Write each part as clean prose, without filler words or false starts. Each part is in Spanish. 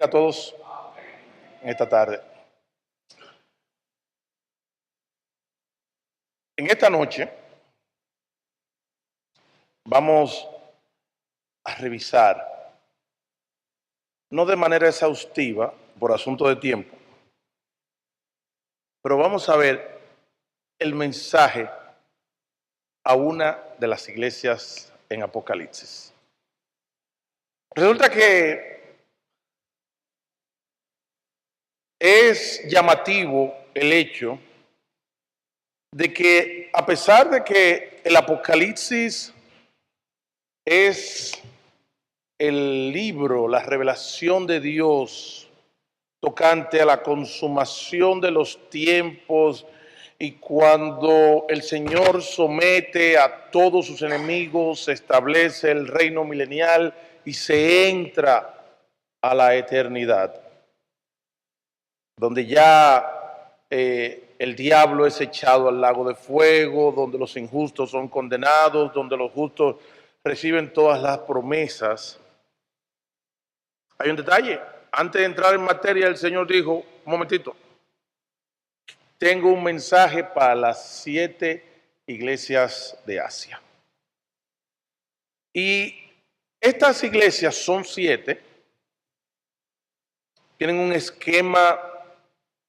A todos en esta tarde. En esta noche vamos a revisar, no de manera exhaustiva, por asunto de tiempo, pero vamos a ver el mensaje a una de las iglesias en Apocalipsis. Resulta que es llamativo el hecho de que, a pesar de que el Apocalipsis es el libro, la revelación de Dios tocante a la consumación de los tiempos y cuando el Señor somete a todos sus enemigos, se establece el reino milenial y se entra a la eternidad, donde ya el diablo es echado al lago de fuego, donde los injustos son condenados, donde los justos reciben todas las promesas. Hay un detalle. Antes de entrar en materia, el Señor dijo, un momentito, tengo un mensaje para las 7 iglesias de Asia. Y estas iglesias son 7, tienen un esquema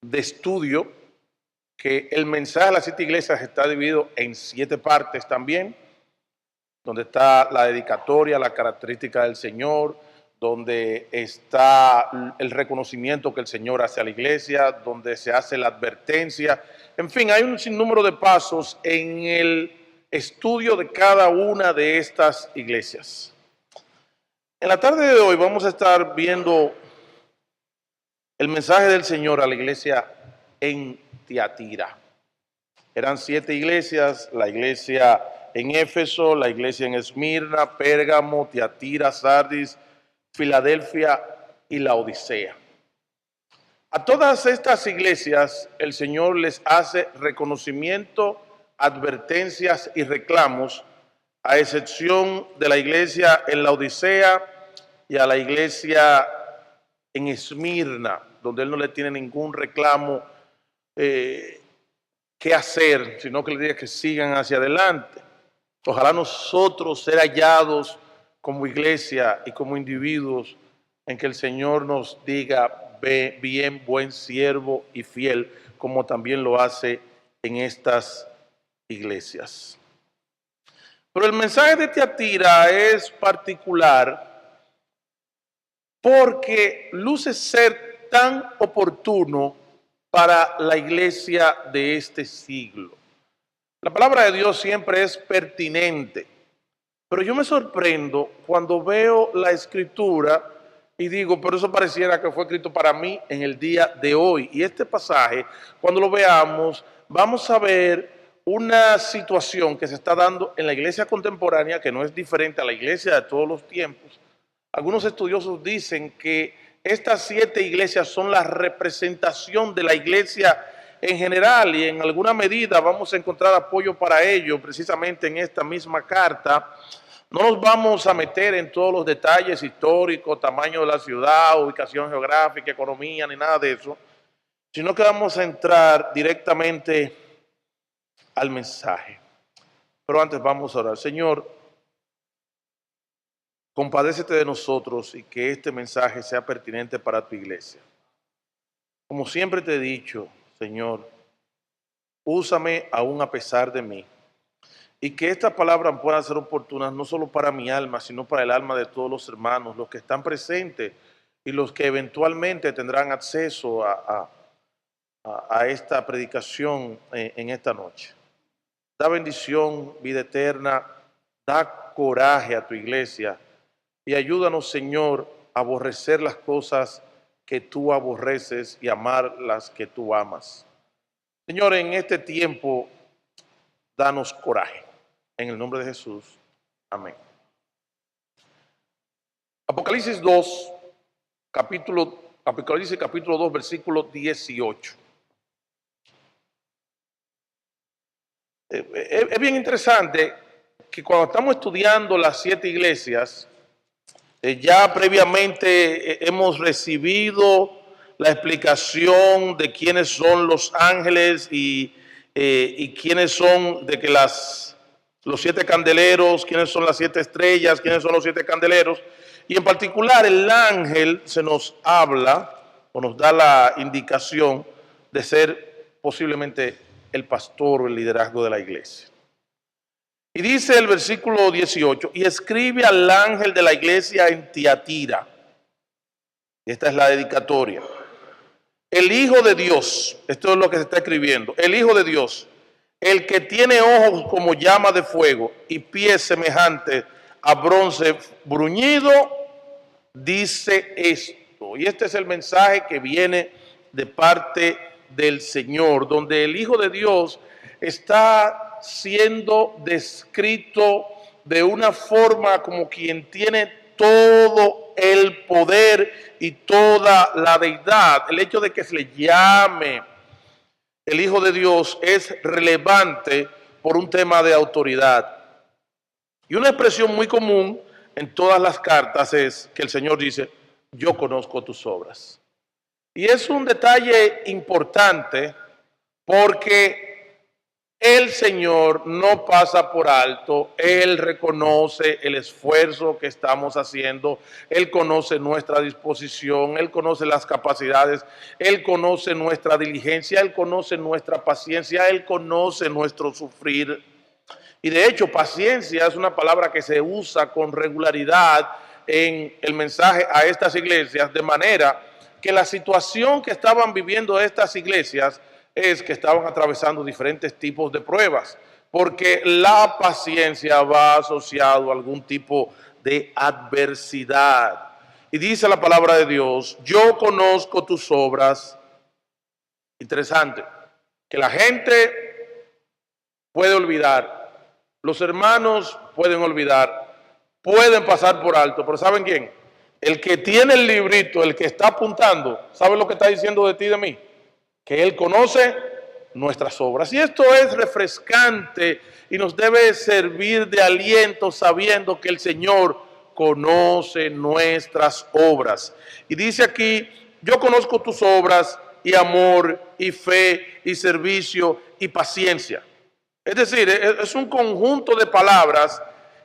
de estudio que el mensaje de las 7 iglesias está dividido en 7 partes también, donde está la dedicatoria, la característica del Señor, donde está el reconocimiento que el Señor hace a la iglesia, donde se hace la advertencia. En fin, hay un sinnúmero de pasos en el estudio de cada una de estas iglesias. En la tarde de hoy vamos a estar viendo el mensaje del Señor a la iglesia en Tiatira. Eran 7 iglesias, la iglesia en Éfeso, la iglesia en Esmirna, Pérgamo, Tiatira, Sardis, Filadelfia y la Odisea. A todas estas iglesias el Señor les hace reconocimiento, advertencias y reclamos, a excepción de la iglesia en la Odisea y a la iglesia en Esmirna, donde Él no le tiene ningún reclamo que hacer, sino que le diga que sigan hacia adelante. Ojalá nosotros ser hallados como iglesia y como individuos en que el Señor nos diga, ve bien, buen siervo y fiel, como también lo hace en estas iglesias. Pero el mensaje de Tiatira es particular porque luce ser tan oportuno para la iglesia de este siglo. La palabra de Dios siempre es pertinente, pero yo me sorprendo cuando veo la escritura y digo, pero eso pareciera que fue escrito para mí en el día de hoy. Y este pasaje, cuando lo veamos, vamos a ver una situación que se está dando en la iglesia contemporánea que no es diferente a la iglesia de todos los tiempos. Algunos estudiosos dicen que estas 7 iglesias son la representación de la iglesia en general y en alguna medida vamos a encontrar apoyo para ello precisamente en esta misma carta. No nos vamos a meter en todos los detalles históricos, tamaño de la ciudad, ubicación geográfica, economía, ni nada de eso, sino que vamos a entrar directamente al mensaje. Pero antes vamos a orar. Señor, compadécete de nosotros y que este mensaje sea pertinente para tu iglesia. Como siempre te he dicho, Señor, úsame aún a pesar de mí. Y que estas palabras puedan ser oportunas no solo para mi alma, sino para el alma de todos los hermanos, los que están presentes y los que eventualmente tendrán acceso a esta predicación en esta noche. Da bendición, vida eterna, da coraje a tu iglesia y ayúdanos, Señor, a aborrecer las cosas que tú aborreces y amar las que tú amas. Señor, en este tiempo, danos coraje. En el nombre de Jesús. Amén. Apocalipsis 2, Apocalipsis capítulo 2, versículo 18. Es bien interesante que cuando estamos estudiando las 7 iglesias, Ya previamente hemos recibido la explicación de quiénes son los ángeles y quiénes son de que los 7 candeleros, quiénes son las 7 estrellas, quiénes son los 7 candeleros. Y en particular el ángel se nos habla o nos da la indicación de ser posiblemente el pastor o el liderazgo de la iglesia. Y dice el versículo 18, y escribe al ángel de la iglesia en Tiatira. Esta es la dedicatoria. El Hijo de Dios, esto es lo que se está escribiendo, el Hijo de Dios, el que tiene ojos como llama de fuego y pies semejantes a bronce bruñido, dice esto. Y este es el mensaje que viene de parte del Señor, donde el Hijo de Dios está siendo descrito de una forma como quien tiene todo el poder y toda la deidad. El hecho de que se le llame el Hijo de Dios es relevante por un tema de autoridad. Y una expresión muy común en todas las cartas es que el Señor dice, yo conozco tus obras. Y es un detalle importante porque el Señor no pasa por alto, Él reconoce el esfuerzo que estamos haciendo, Él conoce nuestra disposición, Él conoce las capacidades, Él conoce nuestra diligencia, Él conoce nuestra paciencia, Él conoce nuestro sufrir. Y de hecho, paciencia es una palabra que se usa con regularidad en el mensaje a estas iglesias, de manera que la situación que estaban viviendo estas iglesias es que estaban atravesando diferentes tipos de pruebas, porque la paciencia va asociado a algún tipo de adversidad. Y dice la palabra de Dios, yo conozco tus obras. Interesante, que la gente puede olvidar, los hermanos pueden olvidar, pueden pasar por alto, pero ¿saben quién? El que tiene el librito, el que está apuntando, ¿sabe lo que está diciendo de ti y de mí? Que Él conoce nuestras obras. Y esto es refrescante y nos debe servir de aliento sabiendo que el Señor conoce nuestras obras. Y dice aquí, yo conozco tus obras y amor y fe y servicio y paciencia. Es decir, es un conjunto de palabras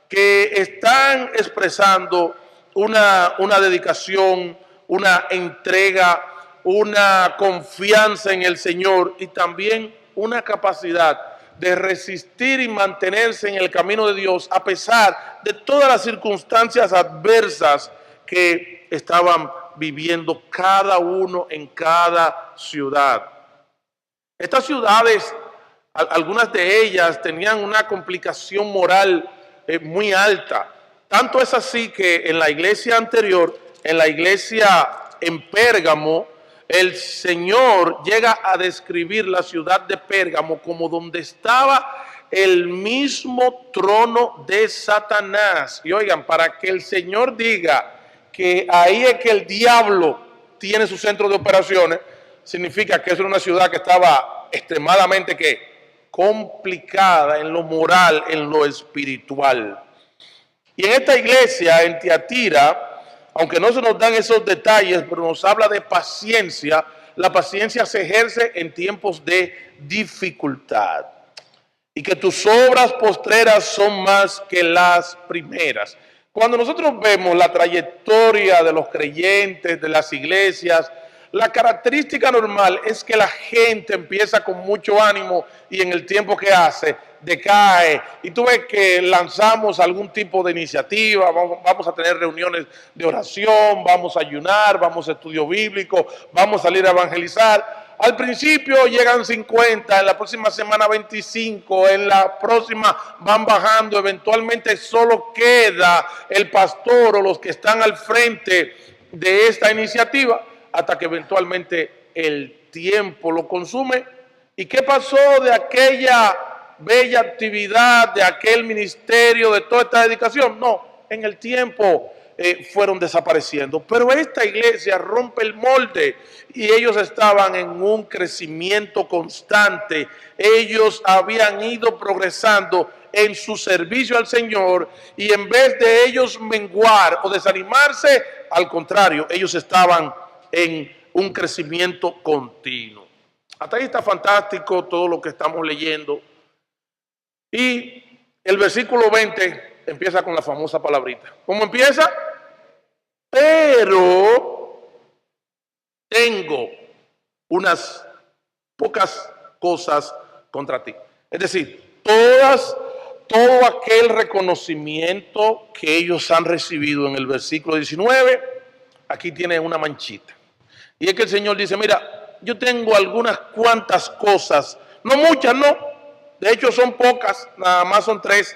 que están expresando una dedicación, una entrega, una confianza en el Señor y también una capacidad de resistir y mantenerse en el camino de Dios a pesar de todas las circunstancias adversas que estaban viviendo cada uno en cada ciudad. Estas ciudades, algunas de ellas tenían una complicación moral muy alta. Tanto es así que en la iglesia anterior, en la iglesia en Pérgamo, el Señor llega a describir la ciudad de Pérgamo como donde estaba el mismo trono de Satanás. Y oigan, para que el Señor diga que ahí es que el diablo tiene su centro de operaciones, significa que es una ciudad que estaba extremadamente complicada en lo moral, en lo espiritual. Y en esta iglesia, en Tiatira, aunque no se nos dan esos detalles, pero nos habla de paciencia, la paciencia se ejerce en tiempos de dificultad. Y que tus obras postreras son más que las primeras. Cuando nosotros vemos la trayectoria de los creyentes, de las iglesias, la característica normal es que la gente empieza con mucho ánimo y en el tiempo que hace decae. Y tú ves que lanzamos algún tipo de iniciativa, vamos a tener reuniones de oración, vamos a ayunar, vamos a estudio bíblico, vamos a salir a evangelizar. Al principio llegan 50, en la próxima semana 25, en la próxima van bajando, eventualmente solo queda el pastor o los que están al frente de esta iniciativa, hasta que eventualmente el tiempo lo consume. ¿Y qué pasó de aquella bella actividad, de aquel ministerio, de toda esta dedicación? No, en el tiempo fueron desapareciendo. Pero esta iglesia rompe el molde y ellos estaban en un crecimiento constante. Ellos habían ido progresando en su servicio al Señor, y en vez de ellos menguar o desanimarse, al contrario, ellos estaban en un crecimiento continuo. Hasta ahí está fantástico todo lo que estamos leyendo. Y el versículo 20 empieza con la famosa palabrita. ¿Cómo empieza? Pero tengo unas pocas cosas contra ti. Es decir, todo aquel reconocimiento que ellos han recibido en el versículo 19, aquí tiene una manchita. Y es que el Señor dice, mira, yo tengo algunas cuantas cosas, no muchas, no, de hecho son pocas, nada más son 3.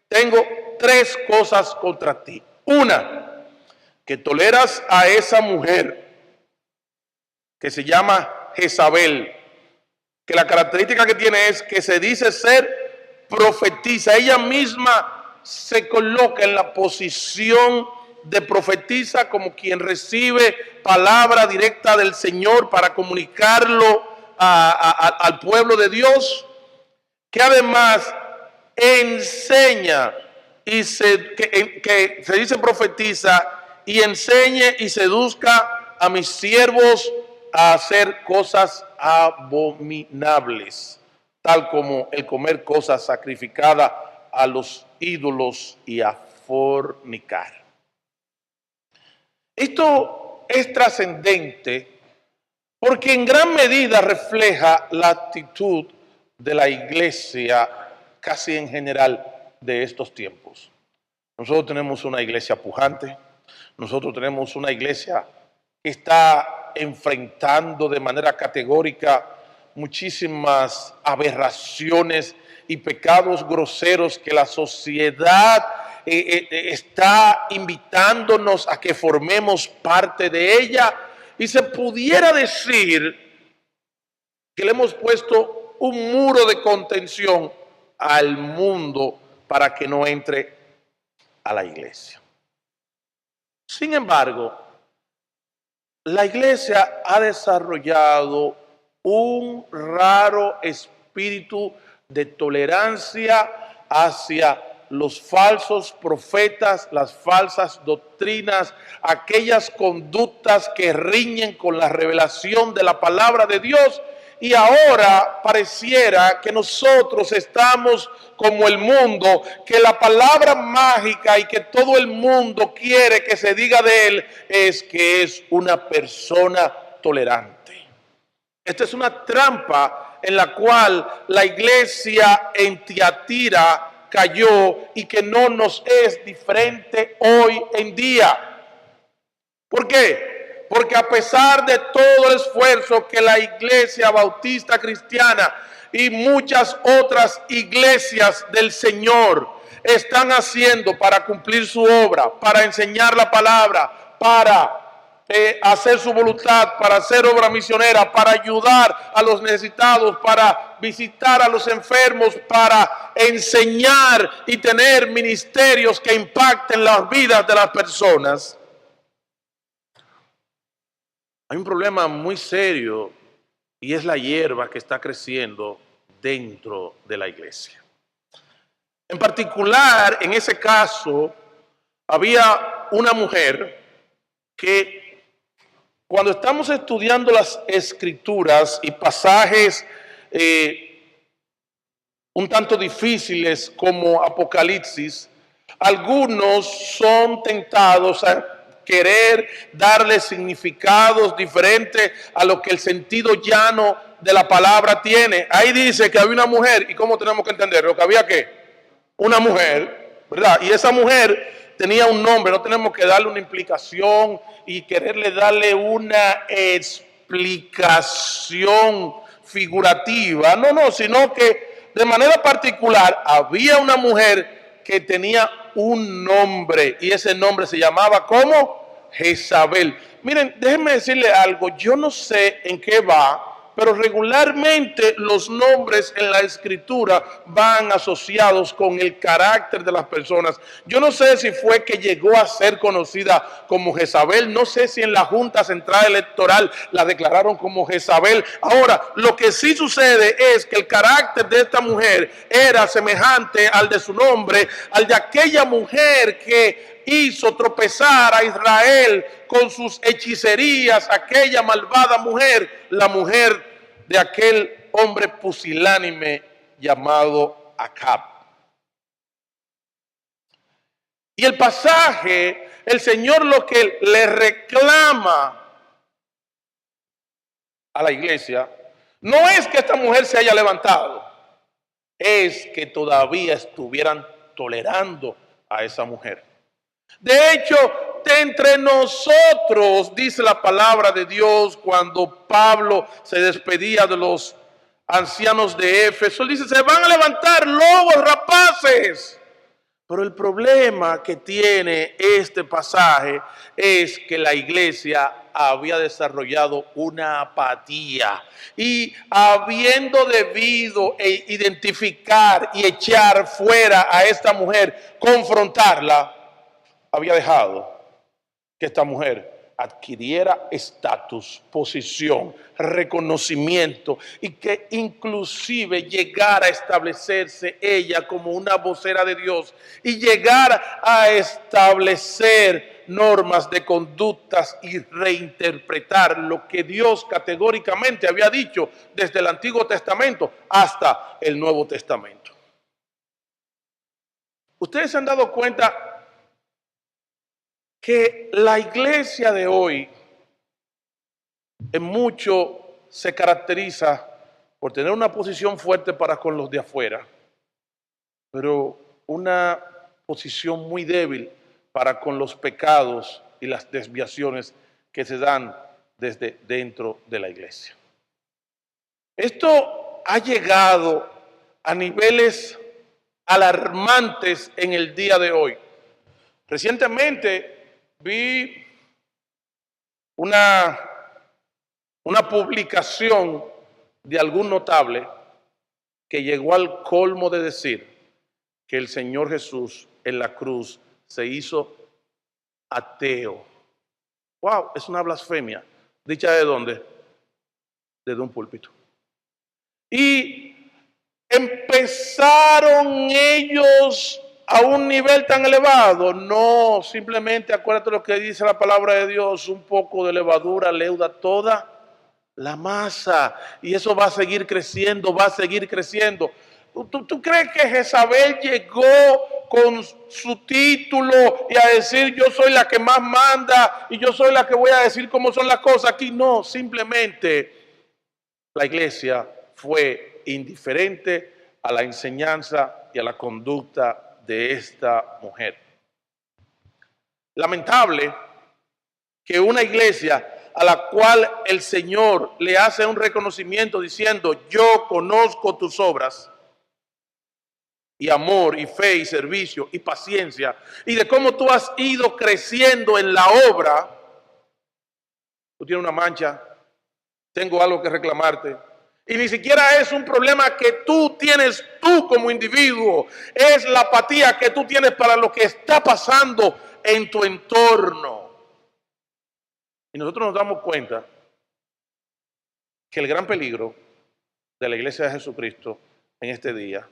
Tengo 3 cosas contra ti. Una, que toleras a esa mujer que se llama Jezabel, que la característica que tiene es que se dice ser profetisa. Ella misma se coloca en la posición de profetisa como quien recibe palabra directa del Señor para comunicarlo al pueblo de Dios, que además enseña y que se dice profetiza y enseñe y seduzca a mis siervos a hacer cosas abominables, tal como el comer cosas sacrificadas a los ídolos y a fornicar. Esto es trascendente porque en gran medida refleja la actitud de la iglesia casi en general de estos tiempos. Nosotros tenemos una iglesia pujante, nosotros tenemos una iglesia que está enfrentando de manera categórica muchísimas aberraciones y pecados groseros que la sociedad está invitándonos a que formemos parte de ella, y se pudiera decir que le hemos puesto un muro de contención al mundo para que no entre a la iglesia. Sin embargo, la iglesia ha desarrollado un raro espíritu de tolerancia hacia los falsos profetas, las falsas doctrinas, aquellas conductas que riñen con la revelación de la palabra de Dios. Y ahora pareciera que nosotros estamos como el mundo, que la palabra mágica y que todo el mundo quiere que se diga de él es que es una persona tolerante. Esta es una trampa en la cual la iglesia en Tiatira cayó y que no nos es diferente hoy en día. ¿Por qué? Porque a pesar de todo el esfuerzo que la iglesia bautista cristiana y muchas otras iglesias del Señor están haciendo para cumplir su obra, para enseñar la palabra, para hacer su voluntad, para hacer obra misionera, para ayudar a los necesitados, para visitar a los enfermos, para enseñar y tener ministerios que impacten las vidas de las personas, hay un problema muy serio, y es la hierba que está creciendo dentro de la iglesia. En particular, en ese caso, había una mujer que, cuando estamos estudiando las escrituras y pasajes un tanto difíciles como Apocalipsis, algunos son tentados a querer darle significados diferentes a lo que el sentido llano de la palabra tiene. Ahí dice que había una mujer, ¿y cómo tenemos que entenderlo? Que había ¿qué? Una mujer, ¿verdad? Y esa mujer tenía un nombre, no tenemos que darle una implicación y quererle darle una explicación figurativa, no, sino que de manera particular había una mujer que tenía un nombre, y ese nombre se llamaba ¿cómo? Jezabel. Miren, déjenme decirle algo, yo no sé en qué va pero regularmente los nombres en la escritura van asociados con el carácter de las personas. Yo no sé si fue que llegó a ser conocida como Jezabel, no sé si en la Junta Central Electoral la declararon como Jezabel. Ahora, lo que sí sucede es que el carácter de esta mujer era semejante al de su nombre, al de aquella mujer que hizo tropezar a Israel con sus hechicerías, aquella malvada mujer, la mujer de aquel hombre pusilánime llamado Acab. Y el pasaje, el Señor lo que le reclama a la iglesia, no es que esta mujer se haya levantado, es que todavía estuvieran tolerando a esa mujer. De hecho, de entre nosotros, dice la palabra de Dios, cuando Pablo se despedía de los ancianos de Éfeso, él dice, se van a levantar lobos rapaces. Pero el problema que tiene este pasaje es que la iglesia había desarrollado una apatía y habiendo debido identificar y echar fuera a esta mujer, confrontarla, había dejado que esta mujer adquiriera estatus, posición, reconocimiento y que inclusive llegara a establecerse ella como una vocera de Dios y llegar a establecer normas de conductas y reinterpretar lo que Dios categóricamente había dicho desde el Antiguo Testamento hasta el Nuevo Testamento. Ustedes se han dado cuenta que la iglesia de hoy en mucho se caracteriza por tener una posición fuerte para con los de afuera, pero una posición muy débil para con los pecados y las desviaciones que se dan desde dentro de la iglesia. Esto ha llegado a niveles alarmantes en el día de hoy. Recientemente vi una publicación de algún notable que llegó al colmo de decir que el Señor Jesús en la cruz se hizo ateo. ¡Wow! Es una blasfemia. ¿Dicha de dónde? Desde un púlpito. Y empezaron ellos a un nivel tan elevado. No, simplemente acuérdate lo que dice la palabra de Dios, un poco de levadura leuda toda la masa, y eso va a seguir creciendo, va a seguir creciendo. ¿Tú crees que Jezabel llegó con su título y a decir yo soy la que más manda y yo soy la que voy a decir cómo son las cosas? Aquí no, simplemente la iglesia fue indiferente a la enseñanza y a la conducta de esta mujer. Lamentable que una iglesia a la cual el Señor le hace un reconocimiento diciendo yo conozco tus obras y amor y fe y servicio y paciencia y de cómo tú has ido creciendo en la obra, tú tienes una mancha, tengo algo que reclamarte. Y ni siquiera es un problema que tú tienes tú como individuo, es la apatía que tú tienes para lo que está pasando en tu entorno. Y nosotros nos damos cuenta que el gran peligro de la iglesia de Jesucristo en este día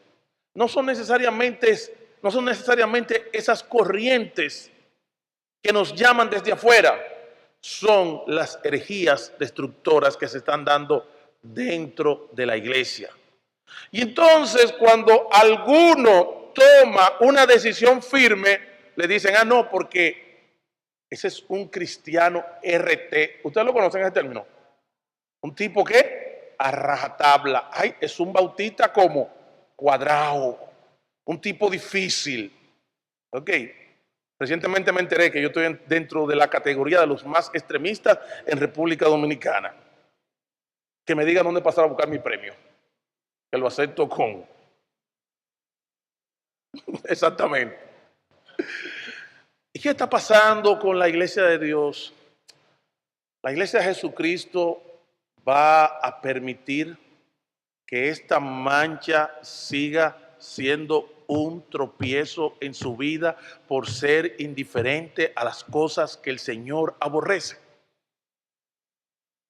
no son necesariamente esas corrientes que nos llaman desde afuera, son las herejías destructoras que se están dando dentro de la iglesia. Y entonces cuando alguno toma una decisión firme, le dicen, no, porque ese es un cristiano RT. ¿Ustedes lo conocen ese término? Un tipo que a rajatabla. Ay, es un bautista como cuadrado, un tipo difícil. Ok. Recientemente me enteré que yo estoy dentro de la categoría de los más extremistas en República Dominicana. Que me digan dónde pasar a buscar mi premio. Que lo acepto con... Exactamente. ¿Y qué está pasando con la iglesia de Dios? La iglesia de Jesucristo va a permitir que esta mancha siga siendo un tropiezo en su vida por ser indiferente a las cosas que el Señor aborrece.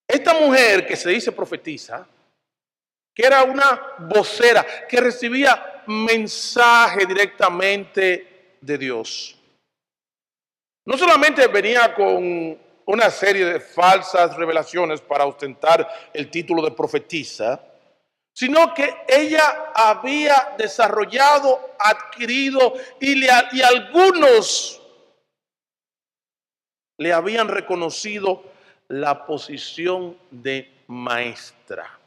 Esta mujer que se dice profetisa, que era una vocera, que recibía mensaje directamente de Dios, no solamente venía con una serie de falsas revelaciones para ostentar el título de profetisa, sino que ella había desarrollado, adquirido y algunos le habían reconocido la posición de maestra.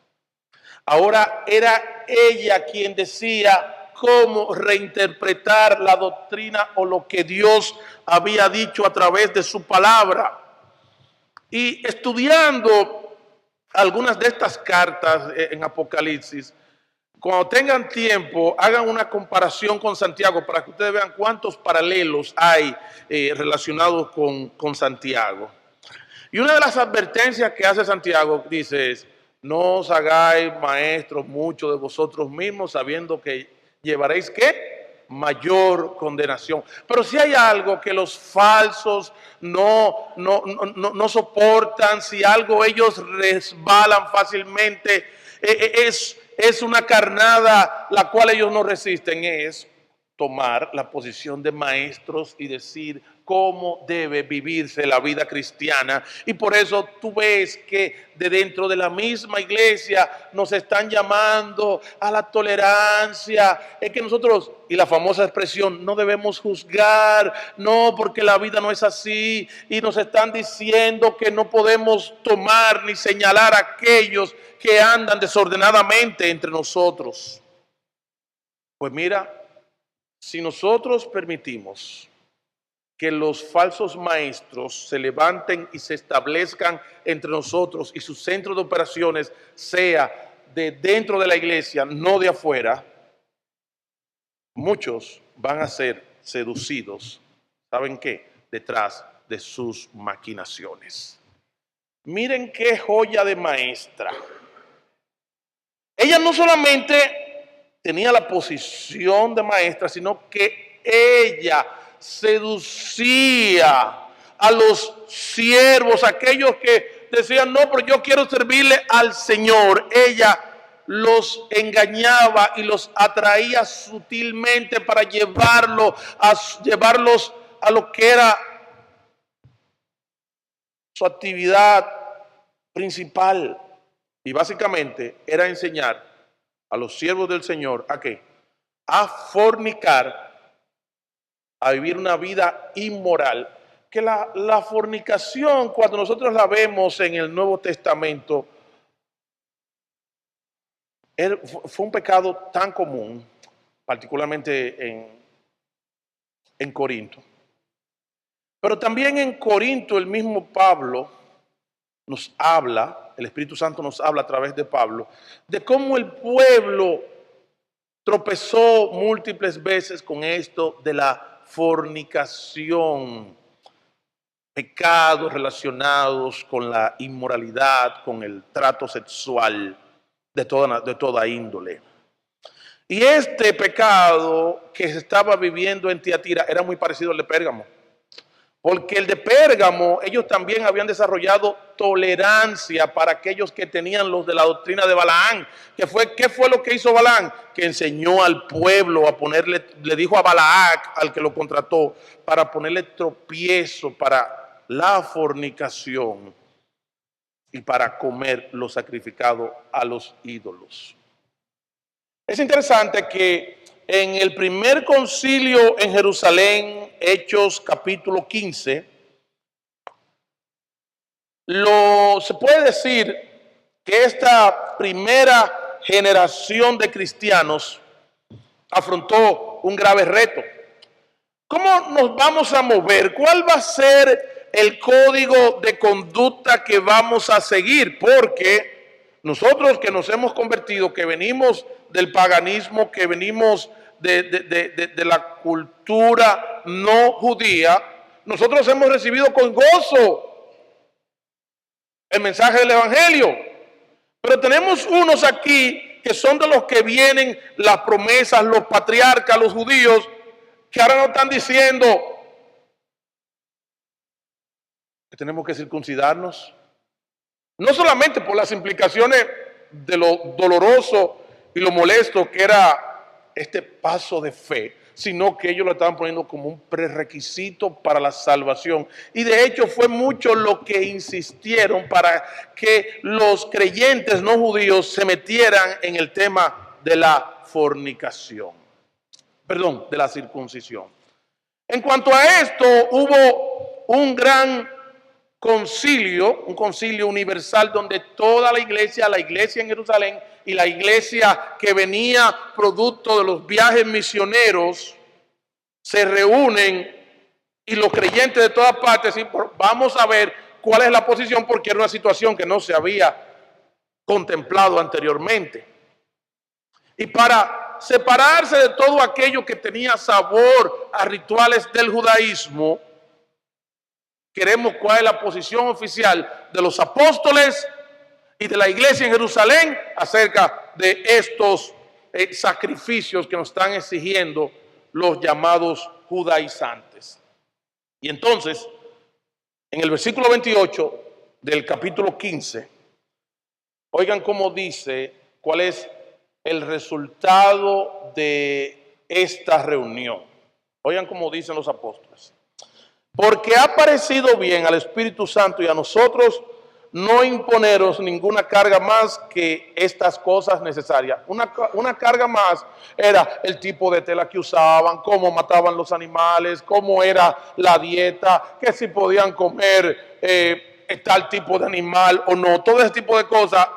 Ahora era ella quien decía cómo reinterpretar la doctrina o lo que Dios había dicho a través de su palabra. Y estudiando algunas de estas cartas en Apocalipsis, cuando tengan tiempo, hagan una comparación con Santiago para que ustedes vean cuántos paralelos hay relacionados con Santiago. Y una de las advertencias que hace Santiago dice es: no os hagáis maestros muchos de vosotros mismos, sabiendo que llevaréis ¿qué? Mayor condenación. Pero si hay algo que los falsos no soportan, si algo ellos resbalan fácilmente, es una carnada la cual ellos no resisten, es tomar la posición de maestros y decir cómo debe vivirse la vida cristiana. Y por eso tú ves que de dentro de la misma iglesia nos están llamando a la tolerancia. Es que nosotros, y la famosa expresión, no debemos juzgar, no, porque la vida no es así. Y nos están diciendo que no podemos tomar ni señalar a aquellos que andan desordenadamente entre nosotros. Pues mira, si nosotros permitimos que los falsos maestros se levanten y se establezcan entre nosotros y su centro de operaciones sea de dentro de la iglesia, no de afuera, muchos van a ser seducidos, ¿saben qué? Detrás de sus maquinaciones. Miren qué joya de maestra. Ella no solamente tenía la posición de maestra, sino que ella seducía a los siervos, aquellos que decían, no, pero yo quiero servirle al Señor. Ella los engañaba y los atraía sutilmente para llevarlos a lo que era su actividad principal. Y básicamente era enseñar a los siervos del Señor ¿a qué? A fornicar, a vivir una vida inmoral. Que la fornicación, cuando nosotros la vemos en el Nuevo Testamento, fue un pecado tan común, particularmente en Corinto. Pero también en Corinto el mismo Pablo nos habla, el Espíritu Santo nos habla a través de Pablo, de cómo el pueblo tropezó múltiples veces con esto de la fornicación, pecados relacionados con la inmoralidad, con el trato sexual de toda índole. Y este pecado que se estaba viviendo en Tiatira era muy parecido al de Pérgamo. Porque el de Pérgamo, ellos también habían desarrollado tolerancia para aquellos que tenían los de la doctrina de Balaán. ¿Qué fue lo que hizo Balaán? Que enseñó al pueblo a ponerle, le dijo a Balac, al que lo contrató, para ponerle tropiezo para la fornicación y para comer lo sacrificado a los ídolos. Es interesante que en el primer concilio en Jerusalén, Hechos capítulo 15, se puede decir que esta primera generación de cristianos afrontó un grave reto. ¿Cómo nos vamos a mover? ¿Cuál va a ser el código de conducta que vamos a seguir? Porque nosotros que nos hemos convertido, que venimos del paganismo, que venimos de la cultura no judía, nosotros hemos recibido con gozo el mensaje del Evangelio. Pero tenemos unos aquí que son de los que vienen las promesas, los patriarcas, los judíos, que ahora nos están diciendo que tenemos que circuncidarnos. No solamente por las implicaciones de lo doloroso y lo molesto que era este paso de fe, sino que ellos lo estaban poniendo como un prerequisito para la salvación. Y de hecho fue mucho lo que insistieron para que los creyentes no judíos se metieran en el tema de la fornicación. Perdón, de la circuncisión. En cuanto a esto, hubo un gran concilio, un concilio universal donde toda la iglesia en Jerusalén y la iglesia que venía producto de los viajes misioneros se reúnen y los creyentes de todas partes dicen, vamos a ver cuál es la posición porque era una situación que no se había contemplado anteriormente. Y para separarse de todo aquello que tenía sabor a rituales del judaísmo, queremos cuál es la posición oficial de los apóstoles y de la iglesia en Jerusalén acerca de estos sacrificios que nos están exigiendo los llamados judaizantes. Y entonces, en el versículo 28 del capítulo 15, oigan cómo dice cuál es el resultado de esta reunión. Oigan cómo dicen los apóstoles. Porque ha parecido bien al Espíritu Santo y a nosotros no imponeros ninguna carga más que estas cosas necesarias. Una carga más era el tipo de tela que usaban, cómo mataban los animales, cómo era la dieta, que si podían comer tal tipo de animal o no. Todo ese tipo de cosas,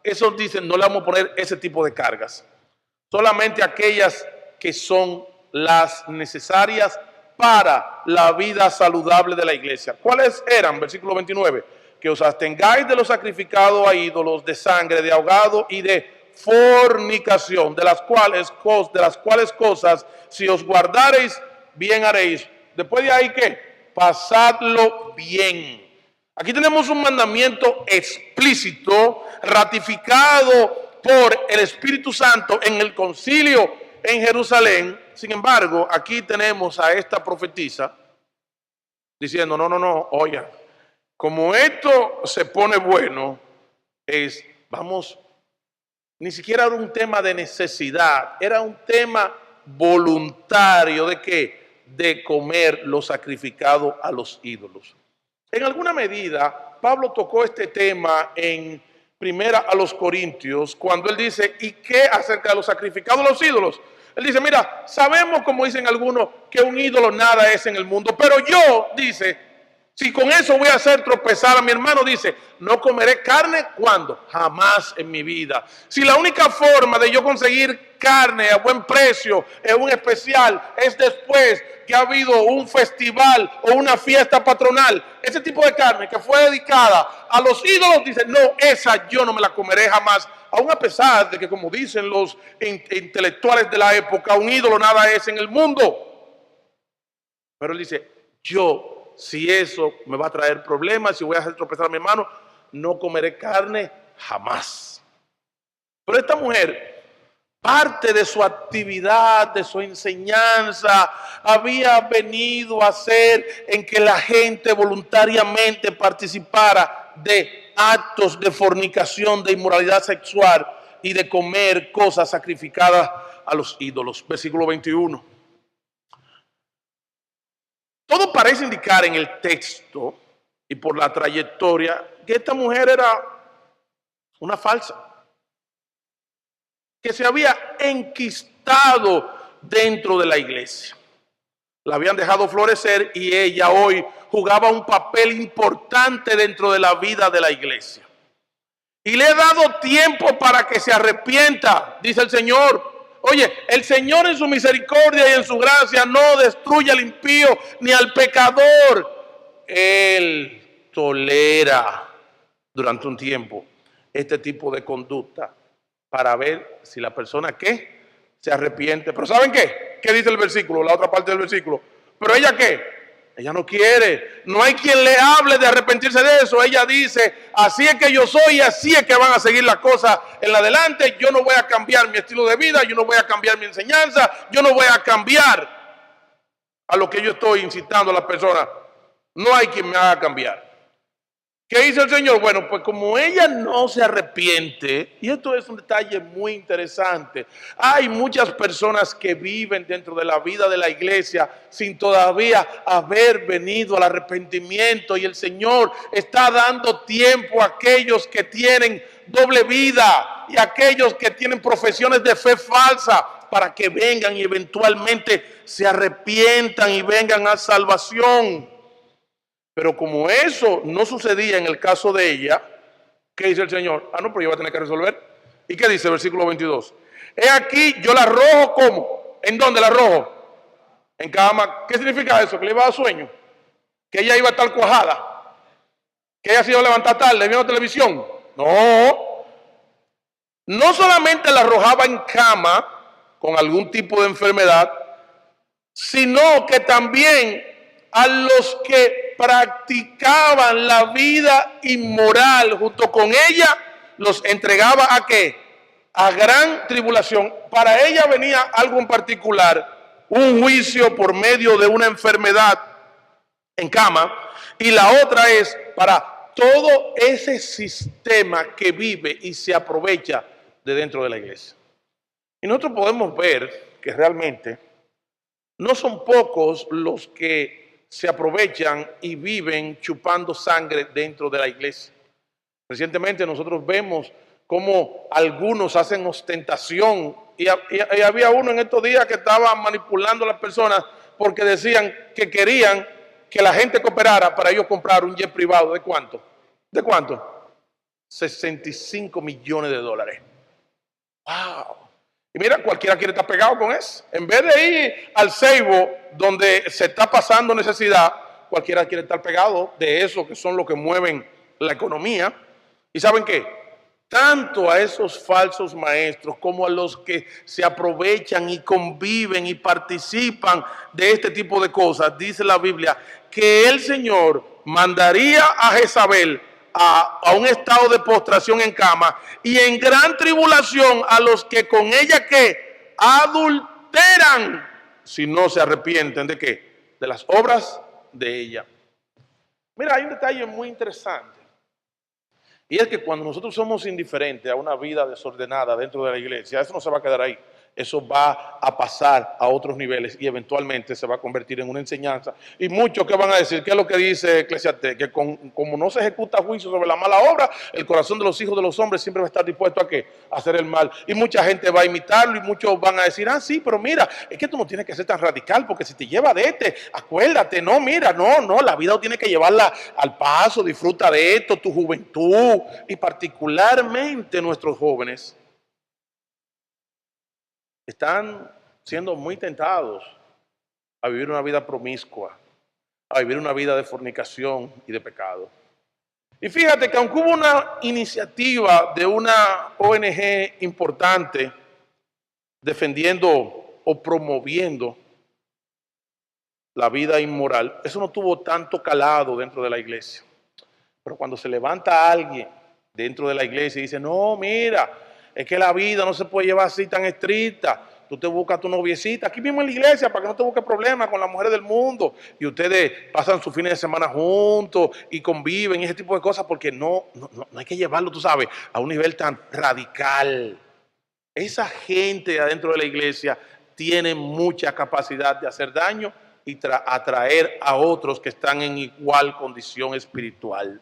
esos dicen, no le vamos a poner ese tipo de cargas. Solamente aquellas que son las necesarias para la vida saludable de la iglesia. ¿Cuáles eran? Versículo 29. Que os abstengáis de lo sacrificado a ídolos, de sangre, de ahogado y de fornicación, de las cuales cosas, si os guardareis, bien haréis. Después de ahí, ¿qué? Pasadlo bien. Aquí tenemos un mandamiento explícito, ratificado por el Espíritu Santo en el concilio en Jerusalén. Sin embargo, aquí tenemos a esta profetisa diciendo, no, oiga, como esto se pone bueno, ni siquiera era un tema de necesidad, era un tema voluntario de ¿qué? De comer lo sacrificado a los ídolos. En alguna medida, Pablo tocó este tema en Primera a los Corintios, cuando él dice, ¿y qué acerca de los sacrificados a los ídolos? Él dice, mira, sabemos, como dicen algunos, que un ídolo nada es en el mundo, pero yo, dice, si con eso voy a hacer tropezar a mi hermano, dice, no comeré carne, ¿cuándo? Jamás en mi vida. Si la única forma de yo conseguir carne a buen precio en un especial es después que ha habido un festival o una fiesta patronal, ese tipo de carne que fue dedicada a los ídolos, dice, no, esa yo no me la comeré jamás. Aún a pesar de que, como dicen los intelectuales de la época, un ídolo nada es en el mundo. Pero él dice, si eso me va a traer problemas, si voy a hacer tropezar a mi hermano, no comeré carne jamás. Pero esta mujer, parte de su actividad, de su enseñanza, había venido a hacer en que la gente voluntariamente participara de actos de fornicación, de inmoralidad sexual y de comer cosas sacrificadas a los ídolos. Versículo 21. Todo parece indicar en el texto y por la trayectoria que esta mujer era una falsa, que se había enquistado dentro de la iglesia. La habían dejado florecer y ella hoy jugaba un papel importante dentro de la vida de la iglesia. Y le he dado tiempo para que se arrepienta, dice el Señor. Oye, el Señor en su misericordia y en su gracia no destruye al impío ni al pecador. Él tolera durante un tiempo este tipo de conducta para ver si la persona se arrepiente. Pero ¿saben qué? ¿Qué dice el versículo? La otra parte del versículo. Pero ella ¿qué? Ella no quiere. No hay quien le hable de arrepentirse de eso. Ella dice, así es que yo soy y así es que van a seguir las cosas en la adelante. Yo no voy a cambiar mi estilo de vida, yo no voy a cambiar mi enseñanza, yo no voy a cambiar a lo que yo estoy incitando a las personas. No hay quien me haga cambiar. ¿Qué dice el Señor? Bueno, pues como ella no se arrepiente, y esto es un detalle muy interesante, hay muchas personas que viven dentro de la vida de la iglesia sin todavía haber venido al arrepentimiento, y el Señor está dando tiempo a aquellos que tienen doble vida y a aquellos que tienen profesiones de fe falsa para que vengan y eventualmente se arrepientan y vengan a salvación. Pero como eso no sucedía en el caso de ella, ¿qué dice el Señor? Ah, no, pero yo voy a tener que resolver. ¿Y qué dice el versículo 22? He aquí, yo la arrojo ¿cómo? ¿En dónde la arrojo? En cama. ¿Qué significa eso? Que le iba a dar sueño. Que ella iba a estar cuajada. Que ella se iba a levantar tarde viendo televisión. No. No solamente la arrojaba en cama con algún tipo de enfermedad, sino que también a los que practicaban la vida inmoral junto con ella, los entregaba ¿a qué? A gran tribulación. Para ella venía algo en particular, un juicio por medio de una enfermedad en cama, y la otra es para todo ese sistema que vive y se aprovecha de dentro de la iglesia. Y nosotros podemos ver que realmente no son pocos los que se aprovechan y viven chupando sangre dentro de la iglesia. Recientemente nosotros vemos cómo algunos hacen ostentación y había uno en estos días que estaba manipulando a las personas porque decían que querían que la gente cooperara para ellos comprar un jet privado. ¿De cuánto? ¿De cuánto? 65 millones de dólares. ¡Wow! Y mira, cualquiera quiere estar pegado con eso. En vez de ir al ceibo donde se está pasando necesidad, cualquiera quiere estar pegado de eso que son los que mueven la economía. ¿Y saben qué? Tanto a esos falsos maestros como a los que se aprovechan y conviven y participan de este tipo de cosas, dice la Biblia, que el Señor mandaría a Jezabel a un estado de postración en cama y en gran tribulación a los que con ella que adulteran si no se arrepienten de qué, de las obras de ella. Mira, hay un detalle muy interesante y es que cuando nosotros somos indiferentes a una vida desordenada dentro de la iglesia, eso no se va a quedar ahí. Eso va a pasar a otros niveles y eventualmente se va a convertir en una enseñanza. Y muchos que van a decir, ¿qué es lo que dice Eclesiastés? Que como no se ejecuta juicio sobre la mala obra, el corazón de los hijos de los hombres siempre va a estar dispuesto ¿a qué? A hacer el mal. Y mucha gente va a imitarlo y muchos van a decir, ah, sí, pero mira, es que tú no tienes que ser tan radical porque si te lleva de acuérdate, no, mira, no, la vida tiene que llevarla al paso, disfruta de esto, tu juventud y particularmente nuestros jóvenes están siendo muy tentados a vivir una vida promiscua, a vivir una vida de fornicación y de pecado. Y fíjate que aunque hubo una iniciativa de una ONG importante defendiendo o promoviendo la vida inmoral, eso no tuvo tanto calado dentro de la iglesia. Pero cuando se levanta alguien dentro de la iglesia y dice, no, mira, es que la vida no se puede llevar así tan estricta. Tú te buscas a tu noviecita aquí mismo en la iglesia para que no te busques problemas con las mujeres del mundo. Y ustedes pasan sus fines de semana juntos y conviven y ese tipo de cosas porque no hay que llevarlo, tú sabes, a un nivel tan radical. Esa gente adentro de la iglesia tiene mucha capacidad de hacer daño y atraer a otros que están en igual condición espiritual.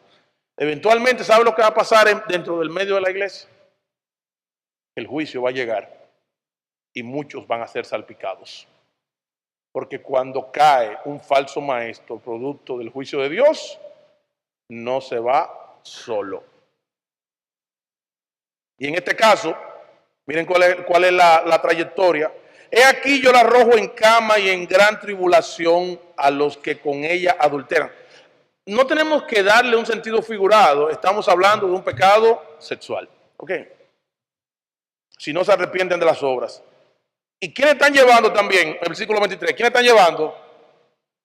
Eventualmente, ¿sabe lo que va a pasar dentro del medio de la iglesia? El juicio va a llegar y muchos van a ser salpicados. Porque cuando cae un falso maestro producto del juicio de Dios, no se va solo. Y en este caso, miren cuál es la trayectoria. He aquí yo la arrojo en cama y en gran tribulación a los que con ella adulteran. No tenemos que darle un sentido figurado, estamos hablando de un pecado sexual. ¿Ok? Si no se arrepienten de las obras. ¿Y quiénes están llevando también? El versículo 23. ¿Quiénes están llevando?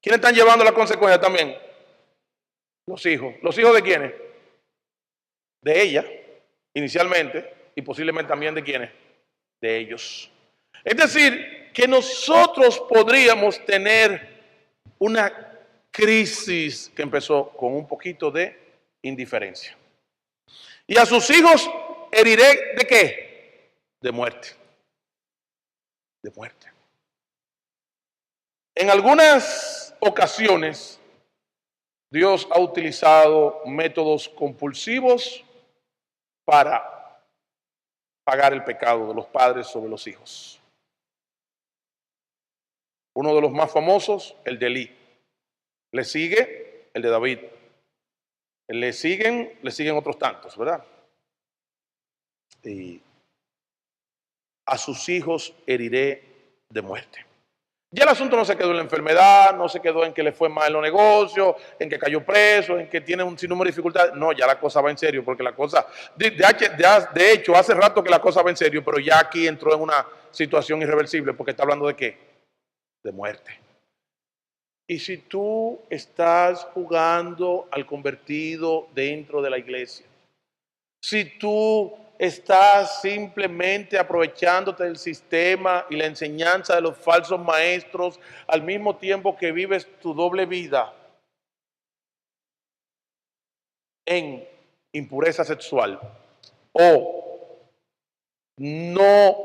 ¿Quiénes están llevando las consecuencias también? Los hijos. ¿Los hijos de quiénes? De ella, inicialmente, y posiblemente también de quiénes? De ellos. Es decir, que nosotros podríamos tener una crisis que empezó con un poquito de indiferencia. Y a sus hijos heriré ¿de qué? De muerte. De muerte. En algunas ocasiones, Dios ha utilizado métodos compulsivos para pagar el pecado de los padres sobre los hijos. Uno de los más famosos, el de Elí. Le sigue el de David. Le siguen otros tantos, ¿verdad? Y a sus hijos heriré de muerte. Ya el asunto no se quedó en la enfermedad, no se quedó en que le fue mal en los negocios, en que cayó preso, en que tiene un sinnúmero de dificultades. No, ya la cosa va en serio, porque la cosa, de hecho, hace rato que la cosa va en serio, pero ya aquí entró en una situación irreversible, porque está hablando de ¿qué? De muerte. Y si tú estás jugando al convertido dentro de la iglesia, si tú estás simplemente aprovechándote del sistema y la enseñanza de los falsos maestros al mismo tiempo que vives tu doble vida en impureza sexual o no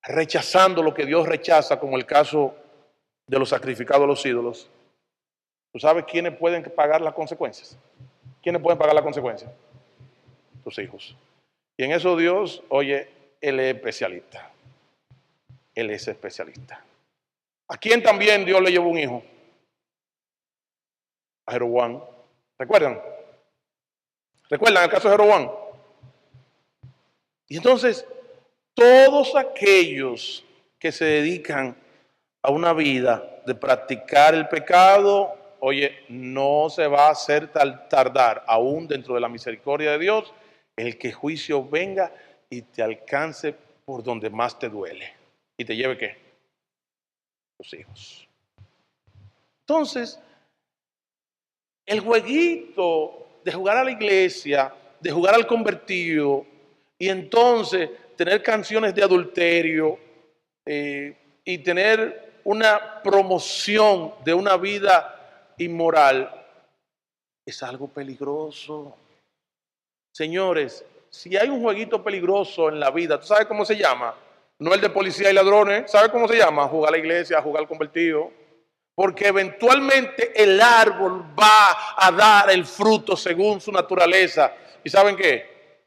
rechazando lo que Dios rechaza, como el caso de los sacrificados a los ídolos, ¿tú sabes quiénes pueden pagar las consecuencias? ¿Quiénes pueden pagar las consecuencias? Tus hijos. Y en eso Dios, oye, Él es especialista. Él es especialista. ¿A quién también Dios le llevó un hijo? A Jeroboam. ¿Recuerdan? ¿Recuerdan el caso de Jeroboam? Y entonces, todos aquellos que se dedican a una vida de practicar el pecado, oye, no se va a hacer tardar, aún dentro de la misericordia de Dios, el que juicio venga y te alcance por donde más te duele. ¿Y te lleve qué? Tus hijos. Entonces, el jueguito de jugar a la iglesia, de jugar al convertido, y entonces tener canciones de adulterio y tener una promoción de una vida inmoral, es algo peligroso. Señores, si hay un jueguito peligroso en la vida, ¿tú sabes cómo se llama? No el de policía y ladrones, ¿sabes cómo se llama? Jugar a la iglesia, jugar al convertido. Porque eventualmente el árbol va a dar el fruto según su naturaleza. ¿Y saben qué?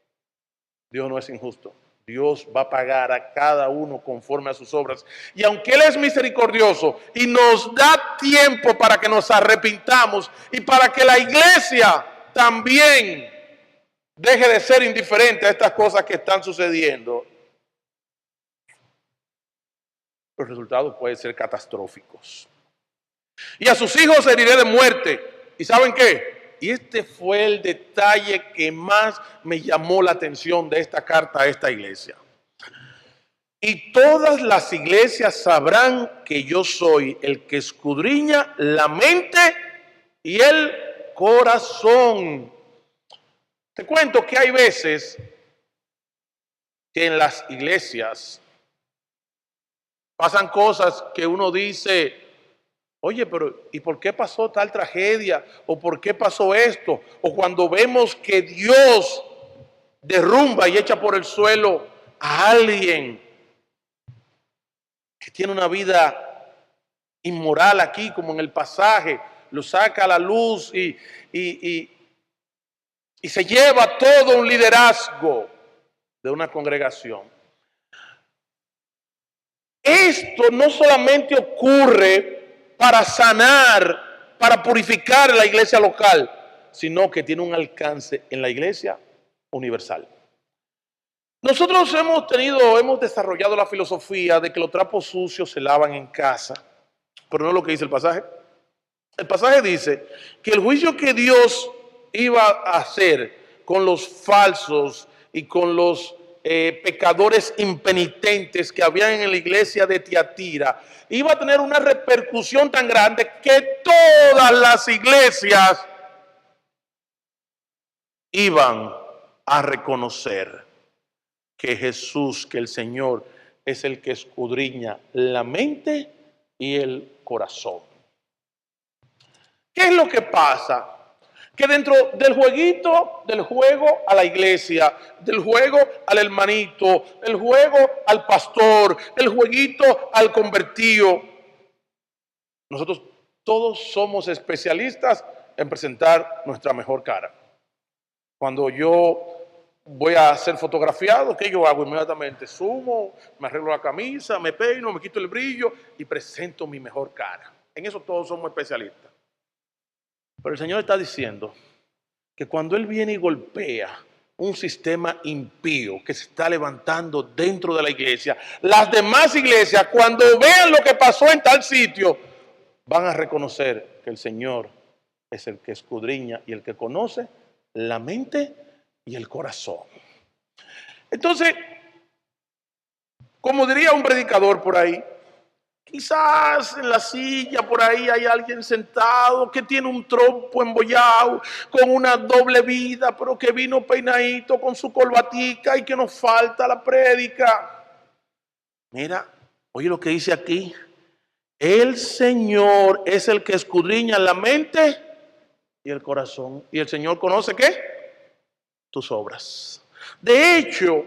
Dios no es injusto. Dios va a pagar a cada uno conforme a sus obras. Y aunque Él es misericordioso y nos da tiempo para que nos arrepintamos y para que la iglesia también deje de ser indiferente a estas cosas que están sucediendo, los resultados pueden ser catastróficos. Y a sus hijos heriré de muerte. ¿Y saben qué? Y este fue el detalle que más me llamó la atención de esta carta a esta iglesia. Y todas las iglesias sabrán que yo soy el que escudriña la mente y el corazón. Te cuento que hay veces que en las iglesias pasan cosas que uno dice, oye, pero ¿y por qué pasó tal tragedia? ¿O por qué pasó esto? O cuando vemos que Dios derrumba y echa por el suelo a alguien que tiene una vida inmoral aquí, como en el pasaje, lo saca a la luz y se lleva todo un liderazgo de una congregación. Esto no solamente ocurre para sanar, para purificar la iglesia local, sino que tiene un alcance en la iglesia universal. Nosotros hemos desarrollado la filosofía de que los trapos sucios se lavan en casa, pero no es lo que dice el pasaje. El pasaje dice que el juicio que Dios iba a hacer con los falsos y con los pecadores impenitentes que habían en la iglesia de Tiatira, iba a tener una repercusión tan grande que todas las iglesias iban a reconocer que Jesús, que el Señor, es el que escudriña la mente y el corazón. ¿Qué es lo que pasa? Que dentro del jueguito, del juego a la iglesia, del juego al hermanito, el juego al pastor, el jueguito al convertido, nosotros todos somos especialistas en presentar nuestra mejor cara. Cuando yo voy a ser fotografiado, ¿qué yo hago? Inmediatamente sumo, me arreglo la camisa, me peino, me quito el brillo y presento mi mejor cara. En eso todos somos especialistas. Pero el Señor está diciendo que cuando Él viene y golpea un sistema impío que se está levantando dentro de la iglesia, las demás iglesias, cuando vean lo que pasó en tal sitio, van a reconocer que el Señor es el que escudriña y el que conoce la mente y el corazón. Entonces, como diría un predicador por ahí, quizás en la silla por ahí hay alguien sentado que tiene un trompo embollado con una doble vida, pero que vino peinadito con su corbatica y que nos falta la prédica. Mira, oye lo que dice aquí. El Señor es el que escudriña la mente y el corazón. ¿Y el Señor conoce qué? Tus obras. De hecho,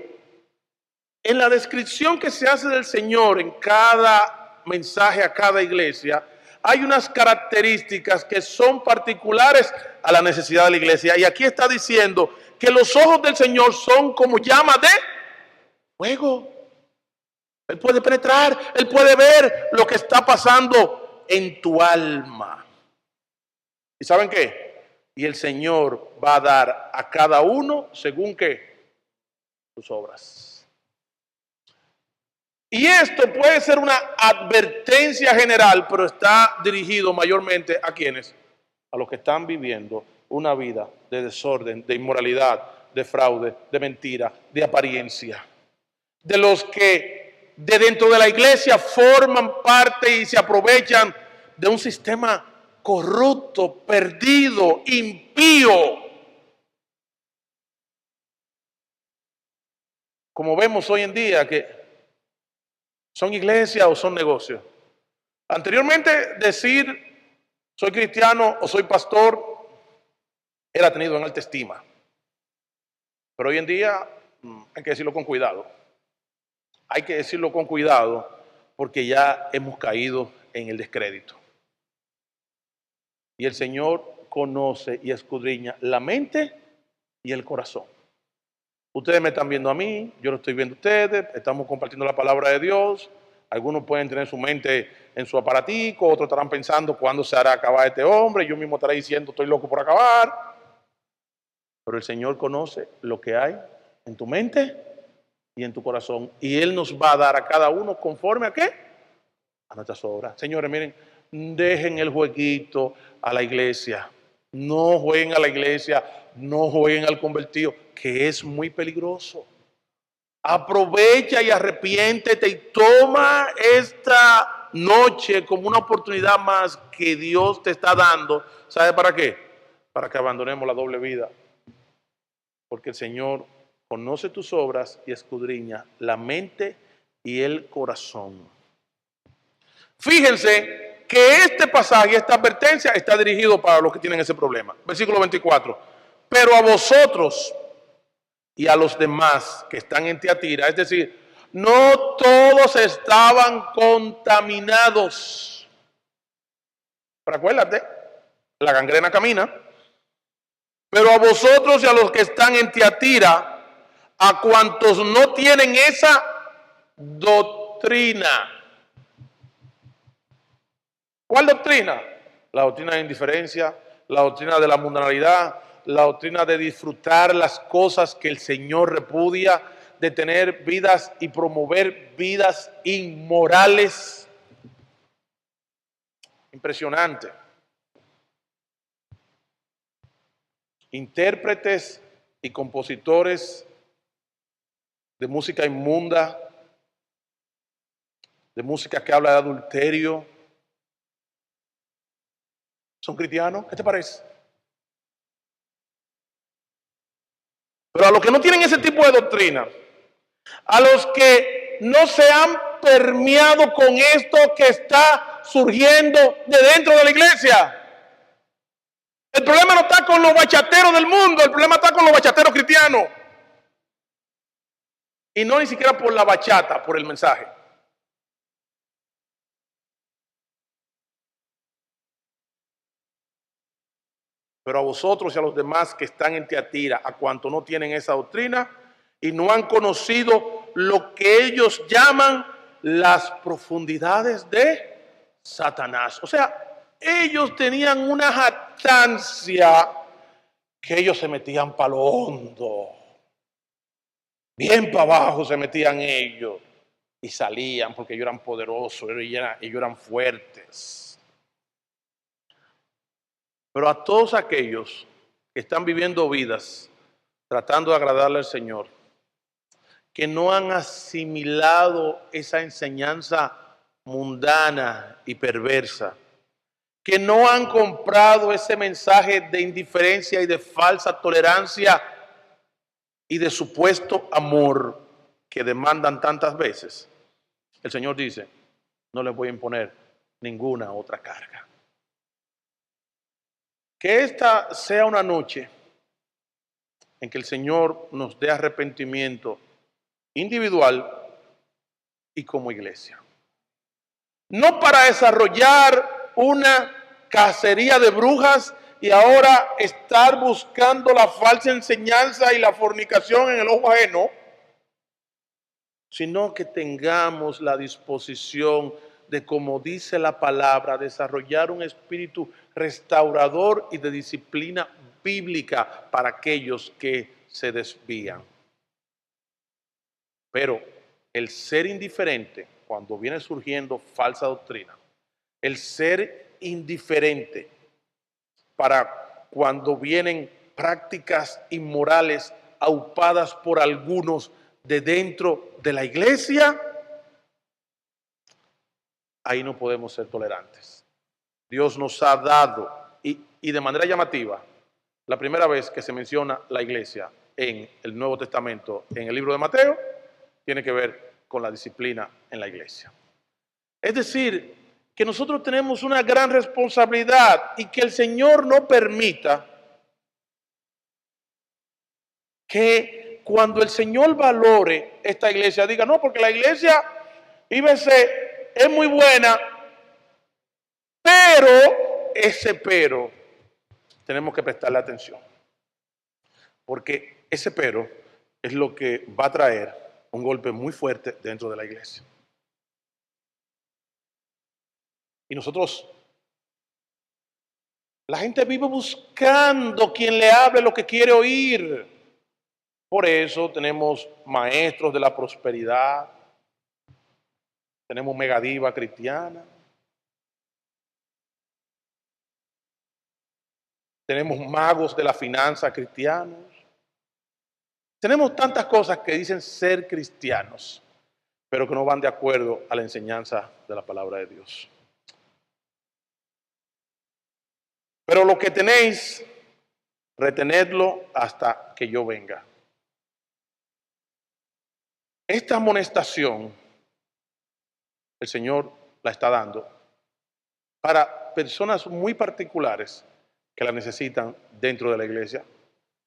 en la descripción que se hace del Señor en cada mensaje a cada iglesia, hay unas características que son particulares a la necesidad de la iglesia. Y aquí está diciendo que los ojos del Señor son como llama de fuego. Él puede penetrar, Él puede ver lo que está pasando en tu alma. ¿Y saben qué? Y el Señor va a dar a cada uno según qué, sus obras. Y esto puede ser una advertencia general, pero está dirigido mayormente a quienes, a los que están viviendo una vida de desorden, de inmoralidad, de fraude, de mentira, de apariencia. De los que de dentro de la iglesia forman parte y se aprovechan de un sistema corrupto, perdido, impío. Como vemos hoy en día que son iglesias o son negocios. Anteriormente decir soy cristiano o soy pastor era tenido en alta estima. Pero hoy en día hay que decirlo con cuidado. Hay que decirlo con cuidado porque ya hemos caído en el descrédito. Y el Señor conoce y escudriña la mente y el corazón. Ustedes me están viendo a mí, yo lo estoy viendo a ustedes, estamos compartiendo la palabra de Dios. Algunos pueden tener su mente en su aparatico, otros estarán pensando cuándo se hará acabar este hombre. Yo mismo estaré diciendo estoy loco por acabar. Pero el Señor conoce lo que hay en tu mente y en tu corazón. Y Él nos va a dar a cada uno conforme a qué? A nuestras obras. Señores, miren, dejen el jueguito a la iglesia. No jueguen a la iglesia, no jueguen al convertido, que es muy peligroso. Aprovecha y arrepiéntete y toma esta noche como una oportunidad más que Dios te está dando. ¿Sabe para qué? Para que abandonemos la doble vida. Porque el Señor conoce tus obras y escudriña la mente y el corazón. Fíjense que este pasaje, esta advertencia está dirigido para los que tienen ese problema. Versículo 24. Pero a vosotros y a los demás que están en Tiatira, es decir, no todos estaban contaminados. Pero acuérdate, la gangrena camina. Pero a vosotros y a los que están en Tiatira, a cuantos no tienen esa doctrina. ¿Cuál doctrina? La doctrina de indiferencia, la doctrina de la mundanalidad, la doctrina de disfrutar las cosas que el Señor repudia, de tener vidas y promover vidas inmorales. Impresionante. Intérpretes y compositores de música inmunda, de música que habla de adulterio, son cristianos. ¿Qué te parece? Pero a los que no tienen ese tipo de doctrina, a los que no se han permeado con esto que está surgiendo de dentro de la iglesia. El problema no está con los bachateros del mundo, el problema está con los bachateros cristianos. Y no ni siquiera por la bachata, por el mensaje. Pero a vosotros y a los demás que están en Tiatira, a cuanto no tienen esa doctrina y no han conocido lo que ellos llaman las profundidades de Satanás. O sea, ellos tenían una jactancia que ellos se metían para lo hondo. Bien para abajo se metían ellos y salían porque ellos eran poderosos, ellos eran fuertes. Pero a todos aquellos que están viviendo vidas tratando de agradarle al Señor, que no han asimilado esa enseñanza mundana y perversa, que no han comprado ese mensaje de indiferencia y de falsa tolerancia y de supuesto amor que demandan tantas veces, el Señor dice, no les voy a imponer ninguna otra carga. Que esta sea una noche en que el Señor nos dé arrepentimiento individual y como iglesia. No para desarrollar una cacería de brujas y ahora estar buscando la falsa enseñanza y la fornicación en el ojo ajeno, sino que tengamos la disposición de, como dice la palabra, desarrollar un espíritu restaurador y de disciplina bíblica para aquellos que se desvían. Pero el ser indiferente, cuando viene surgiendo falsa doctrina, el ser indiferente para cuando vienen prácticas inmorales aupadas por algunos de dentro de la iglesia, ahí no podemos ser tolerantes. Dios nos ha dado, y de manera llamativa, la primera vez que se menciona la iglesia en el Nuevo Testamento, en el libro de Mateo, tiene que ver con la disciplina en la iglesia. Es decir, que nosotros tenemos una gran responsabilidad y que el Señor no permita que cuando el Señor valore esta iglesia, diga, no, porque la iglesia IBC es muy buena, pero ese pero tenemos que prestarle atención. Porque ese pero es lo que va a traer un golpe muy fuerte dentro de la iglesia. Y nosotros, la gente vive buscando quien le hable lo que quiere oír. Por eso tenemos maestros de la prosperidad, tenemos megadiva cristiana, tenemos magos de la finanza cristianos, tenemos tantas cosas que dicen ser cristianos, pero que no van de acuerdo a la enseñanza de la palabra de Dios. Pero lo que tenéis, retenedlo hasta que yo venga. Esta amonestación, el Señor la está dando para personas muy particulares que la necesitan dentro de la iglesia.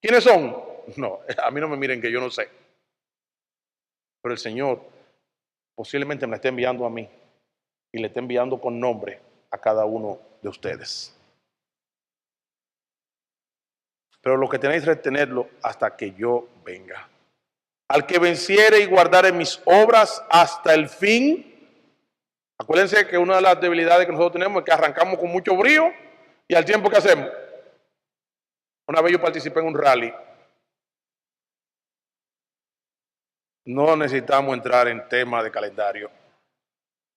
¿Quiénes son? No, a mí no me miren que yo no sé. Pero el Señor posiblemente me la esté enviando a mí y le esté enviando con nombre a cada uno de ustedes. Pero lo que tenéis que retenerlo hasta que yo venga. Al que venciere y guardare mis obras hasta el fin. Acuérdense que una de las debilidades que nosotros tenemos es que arrancamos con mucho brío y al tiempo que hacemos. Una vez yo participé en un rally. No necesitamos entrar en tema de calendario.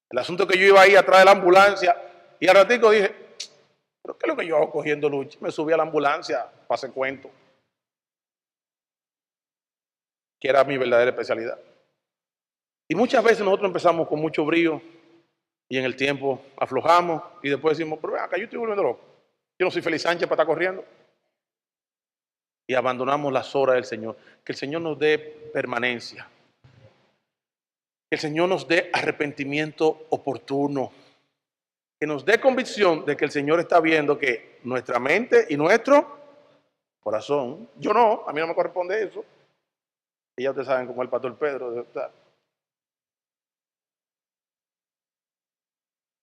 El asunto es que yo iba ahí atrás de la ambulancia y al ratico dije, ¿pero qué es lo que yo hago cogiendo lucha? Me subí a la ambulancia, pasé cuento. que era mi verdadera especialidad. Y muchas veces nosotros empezamos con mucho brío y en el tiempo aflojamos y después decimos, pero acá yo estoy volviendo loco. Yo no soy Félix Sánchez para estar corriendo. Y abandonamos las obras del Señor. Que el Señor nos dé permanencia. Que el Señor nos dé arrepentimiento oportuno. Que nos dé convicción de que el Señor está viendo que nuestra mente y nuestro corazón, yo no, a mí no me corresponde eso. Y ya ustedes saben cómo el pastor Pedro.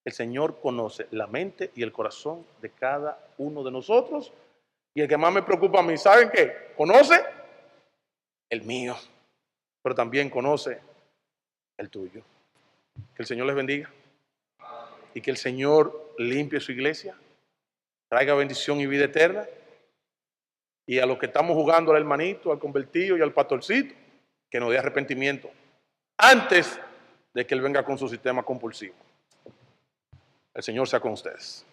El Señor conoce la mente y el corazón de cada uno de nosotros. Y el que más me preocupa a mí, ¿saben qué? Conoce el mío, pero también conoce el tuyo. Que el Señor les bendiga y que el Señor limpie su iglesia, traiga bendición y vida eterna. Y a los que estamos jugando al hermanito, al convertido y al pastorcito, que nos dé arrepentimiento antes de que Él venga con su sistema compulsivo. El Señor sea con ustedes.